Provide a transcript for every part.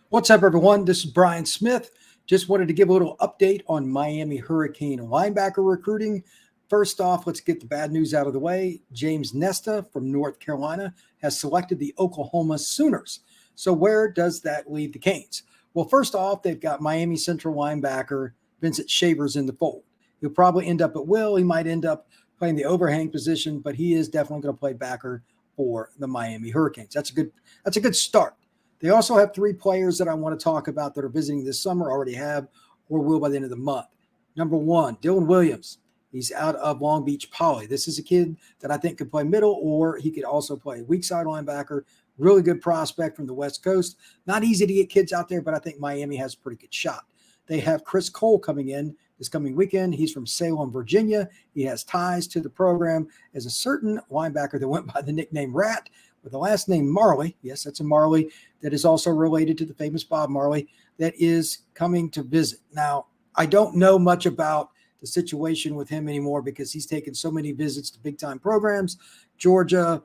What's up, everyone? This is Brian Smith. Just wanted to give a little update on Miami Hurricane linebacker recruiting. First off, let's get the bad news out of the way. James Nesta from North Carolina has selected the Oklahoma Sooners. So where does that leave the Canes? Well, first off, they've got Miami Central linebacker Vincent Shavers in the fold. He'll probably end up at will. He might end up playing the overhang position, but he is definitely going to play backer for the Miami Hurricanes. That's a good start. They also have three players that I want to talk about that are visiting this summer, already have, or will by the end of the month. Number one, Dylan Williams. He's out of Long Beach Poly. This is a kid that I think could play middle, or he could also play weak side linebacker. Really good prospect from the West Coast. Not easy to get kids out there, but I think Miami has a pretty good shot. They have Chris Cole coming in this coming weekend. He's from Salem, Virginia. He has ties to the program as a certain linebacker that went by the nickname Rat, with the last name Marley. Yes, that's a Marley that is also related to the famous Bob Marley that is coming to visit. Now, I don't know much about the situation with him anymore because he's taken so many visits to big-time programs, Georgia,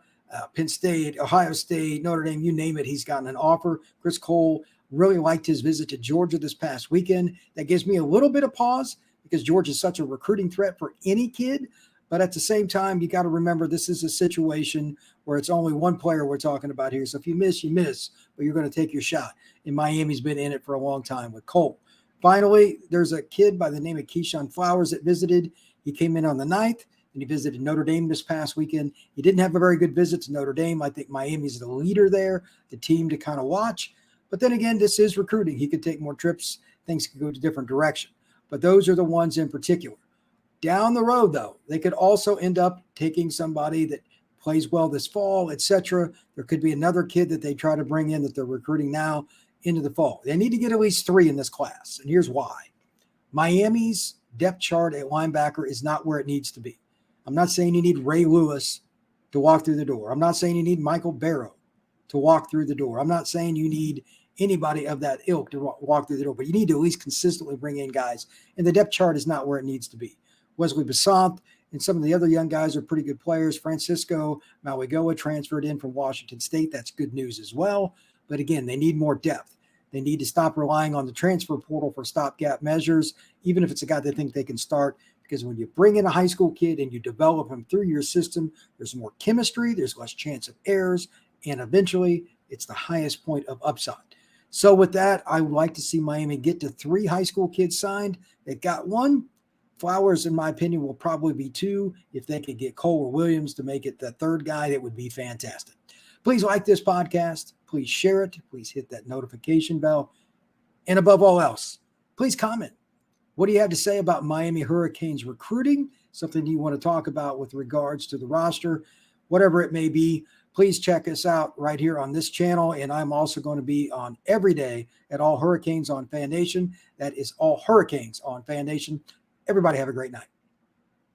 Penn State, Ohio State, Notre Dame, you name it, he's gotten an offer. Chris Cole really liked his visit to Georgia this past weekend. That gives me a little bit of pause because Georgia is such a recruiting threat for any kid. But at the same time, you got to remember this is a situation where it's only one player we're talking about here. So if you miss, you miss, but you're going to take your shot. And Miami's been in it for a long time with Cole. Finally, there's a kid by the name of Keyshawn Flowers that visited. He came in on the 9th, and he visited Notre Dame this past weekend. He didn't have a very good visit to Notre Dame. I think Miami's the leader there, the team to kind of watch. But then again, this is recruiting. He could take more trips. Things could go a different direction. But those are the ones in particular. Down the road, though, they could also end up taking somebody that plays well this fall, etc. There could be another kid that they try to bring in that they're recruiting now into the fall. They need to get at least 3 in this class, and here's why. Miami's depth chart at linebacker is not where it needs to be. I'm not saying you need Ray Lewis to walk through the door. I'm not saying you need Michael Barrow to walk through the door. I'm not saying you need anybody of that ilk to walk through the door, but you need to at least consistently bring in guys, and the depth chart is not where it needs to be. Wesley Basant and some of the other young guys are pretty good players. Francisco Mauigoa transferred in from Washington State. That's good news as well. But again, they need more depth. They need to stop relying on the transfer portal for stopgap measures, even if it's a guy they think they can start. Because when you bring in a high school kid and you develop him through your system, there's more chemistry, there's less chance of errors, and eventually it's the highest point of upside. So with that, I would like to see Miami get to 3 high school kids signed. They got 1. Flowers, in my opinion, will probably be 2. If they could get Cole or Williams to make it the 3rd guy, that would be fantastic. Please like this podcast. Please share it. Please hit that notification bell. And above all else, please comment. What do you have to say about Miami Hurricanes recruiting? Something you want to talk about with regards to the roster, whatever it may be. Please check us out right here on this channel. And I'm also going to be on every day at All Hurricanes on Fan Nation. That is All Hurricanes on Fan Nation. Everybody have a great night.